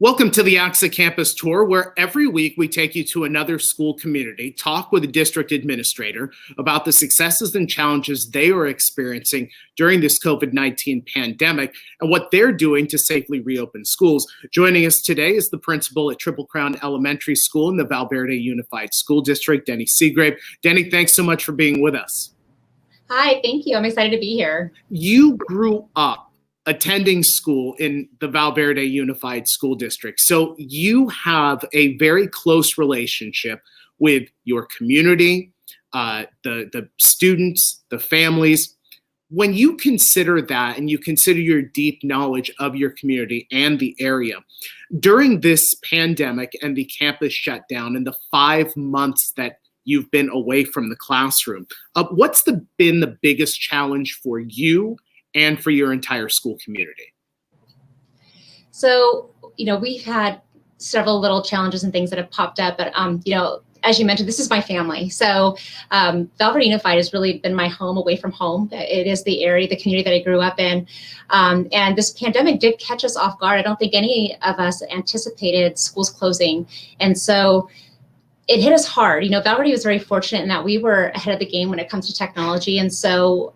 Welcome to the ACSA Campus Tour, where every week we take you to another school community, talk with a district administrator about the successes and challenges they are experiencing during this COVID-19 pandemic and what they're doing to safely reopen schools. Joining us today is the principal at Triple Crown Elementary School in the Verde Unified School District, Deni Seagrave. Deni, thanks so much for being with us. Hi, thank you. I'm excited to be here. You grew up attending school in the Verde Unified School District. So you have a very close relationship with your community, the students, the families. When you consider that and you consider your deep knowledge of your community and the area, during this pandemic and the campus shutdown and the 5 months that you've been away from the classroom, what's been the biggest challenge for you and for your entire school community? So, we've had several little challenges and things that have popped up, but, as you mentioned, this is my family. So Verde Unified has really been my home away from home. It is the area, the community that I grew up in. And this pandemic did catch us off guard. I don't think any of us anticipated schools closing. And so it hit us hard. Verde was very fortunate in that we were ahead of the game when it comes to technology. And so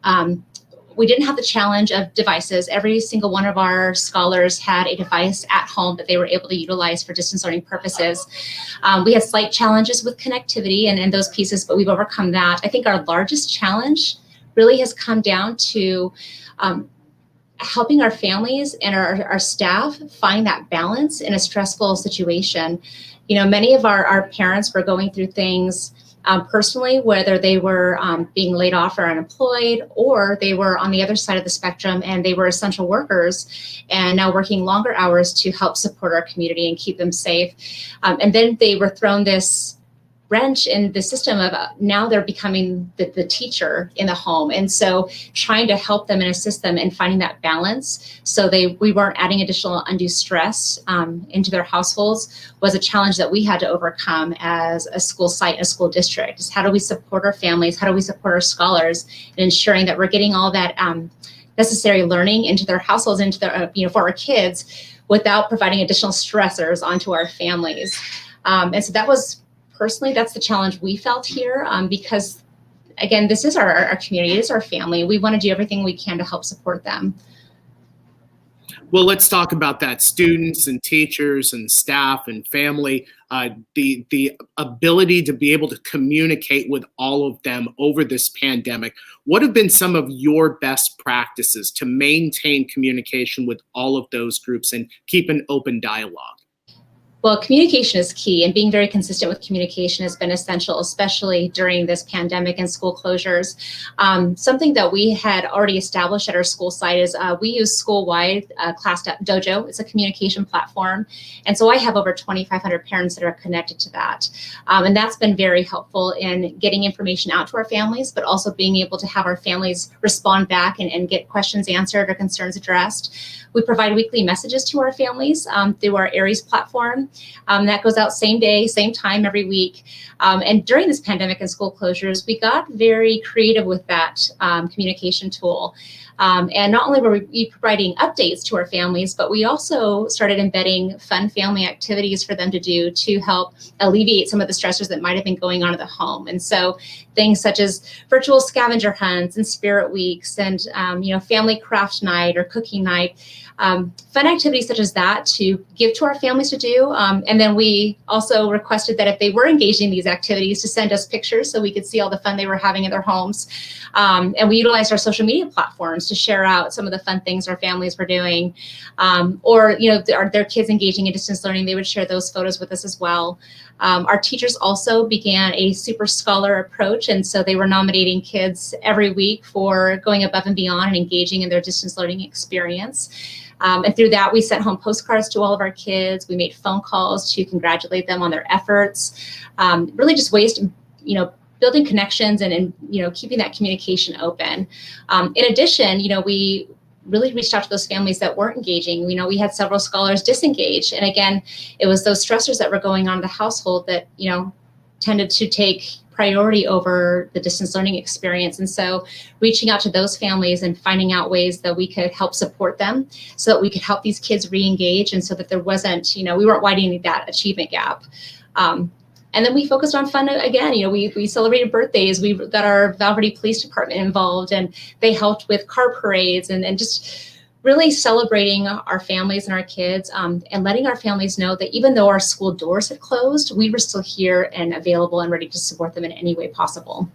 we didn't have the challenge of devices. Every single one of our scholars had a device at home that they were able to utilize for distance learning purposes. We had slight challenges with connectivity and those pieces, but we've overcome that. I think our largest challenge really has come down to helping our families and our staff find that balance in a stressful situation. Many of our parents were going through things personally, whether they were being laid off or unemployed, or they were on the other side of the spectrum and they were essential workers and now working longer hours to help support our community and keep them safe. And then they were thrown this wrench in the system of now they're becoming the teacher in the home. And so trying to help them and assist them in finding that balance so we weren't adding additional undue stress into their households was a challenge that we had to overcome as a school site, a school district. Is how do we support our families? How do we support our scholars in ensuring that we're getting all that necessary learning into their households, into their, for our kids without providing additional stressors onto our families. And so that was, personally, that's the challenge we felt here because, again, this is our community, it is our family. We want to do everything we can to help support them. Well, let's talk about that. Students and teachers and staff and family, the ability to be able to communicate with all of them over this pandemic. What have been some of your best practices to maintain communication with all of those groups and keep an open dialogue? Well, communication is key, and being very consistent with communication has been essential, especially during this pandemic and school closures. Something that we had already established at our school site is we use school-wide Class Dojo. It's a communication platform. And so I have over 2,500 parents that are connected to that. And that's been very helpful in getting information out to our families, but also being able to have our families respond back and get questions answered or concerns addressed. We provide weekly messages to our families through our Aries platform. That goes out same day, same time every week. And during this pandemic and school closures, we got very creative with that communication tool. And not only were we providing updates to our families, but we also started embedding fun family activities for them to do to help alleviate some of the stressors that might have been going on at the home. And so things such as virtual scavenger hunts and spirit weeks and family craft night or cooking night, fun activities such as that to give to our families to do. And then we also requested that if they were engaging in these activities to send us pictures so we could see all the fun they were having in their homes. And we utilized our social media platforms to share out some of the fun things our families were doing. Or their kids engaging in distance learning, they would share those photos with us as well. Our teachers also began a super scholar approach, and so they were nominating kids every week for going above and beyond and engaging in their distance learning experience. And through that, we sent home postcards to all of our kids. We made phone calls to congratulate them on their efforts. Really just ways to, building connections and keeping that communication open. In addition, we really reached out to those families that weren't engaging. We had several scholars disengage. And again, it was those stressors that were going on in the household that, tended to take priority over the distance learning experience. And so reaching out to those families and finding out ways that we could help support them so that we could help these kids re-engage, and so that there wasn't, we weren't widening that achievement gap. And then we focused on fun again. We celebrated birthdays. We got our Val Verde Police Department involved, and they helped with car parades and just really celebrating our families and our kids, and letting our families know that even though our school doors had closed, we were still here and available and ready to support them in any way possible.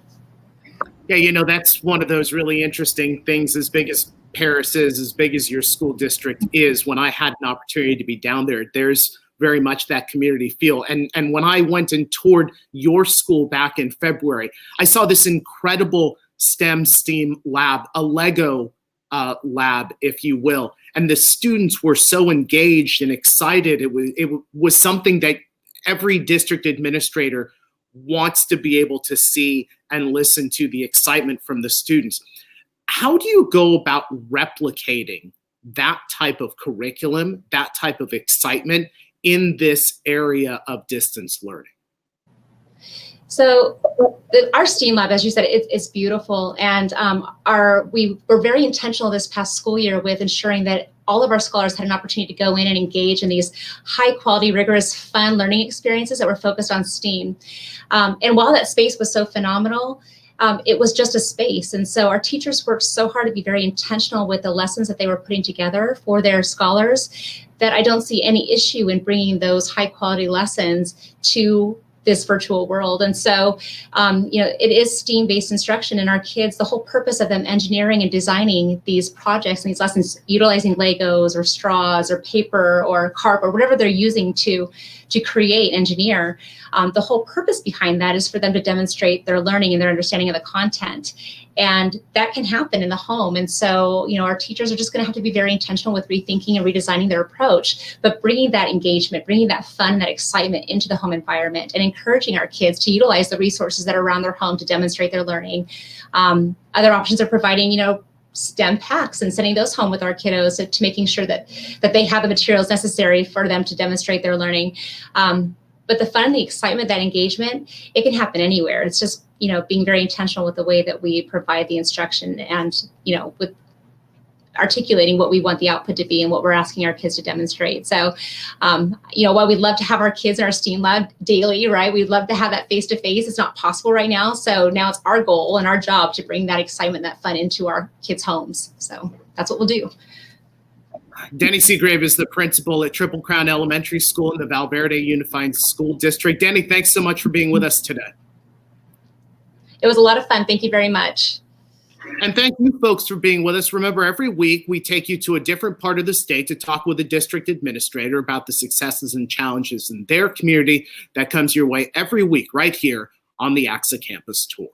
Yeah, that's one of those really interesting things. As big as Perris is, as big as your school district is, when I had an opportunity to be down there, there's very much that community feel. And when I went and toured your school back in February, I saw this incredible STEM lab, a Lego lab, if you will. And the students were so engaged and excited. It was something that every district administrator wants to be able to see and listen to, the excitement from the students. How do you go about replicating that type of curriculum, that type of excitement in this area of distance learning? So our STEAM lab, as you said, it's beautiful. And we were very intentional this past school year with ensuring that all of our scholars had an opportunity to go in and engage in these high quality, rigorous, fun learning experiences that were focused on STEAM. And while that space was so phenomenal, it was just a space. And so our teachers worked so hard to be very intentional with the lessons that they were putting together for their scholars, that I don't see any issue in bringing those high quality lessons to this virtual world. And so, it is STEAM-based instruction, and our kids, the whole purpose of them engineering and designing these projects and these lessons, utilizing Legos or straws or paper or carp or whatever they're using to create, engineer, the whole purpose behind that is for them to demonstrate their learning and their understanding of the content. And that can happen in the home. And so, our teachers are just going to have to be very intentional with rethinking and redesigning their approach, but bringing that engagement, bringing that fun, that excitement into the home environment, and encouraging our kids to utilize the resources that are around their home to demonstrate their learning. Other options are providing, STEM packs and sending those home with our kiddos to making sure that they have the materials necessary for them to demonstrate their learning. But the fun, the excitement, that engagement, it can happen anywhere. It's just, being very intentional with the way that we provide the instruction and, with articulating what we want the output to be and what we're asking our kids to demonstrate. So, while we'd love to have our kids in our STEAM lab daily, right? We'd love to have that face-to-face. It's not possible right now. So now it's our goal and our job to bring that excitement, that fun into our kids' homes. So that's what we'll do. Deni Seagrave is the principal at Triple Crown Elementary School in the Val Verde Unified School District. Deni, thanks so much for being with us today. It was a lot of fun. Thank you very much. And thank you, folks, for being with us. Remember, every week we take you to a different part of the state to talk with a district administrator about the successes and challenges in their community. That comes your way every week right here on the ACSA Campus Tour.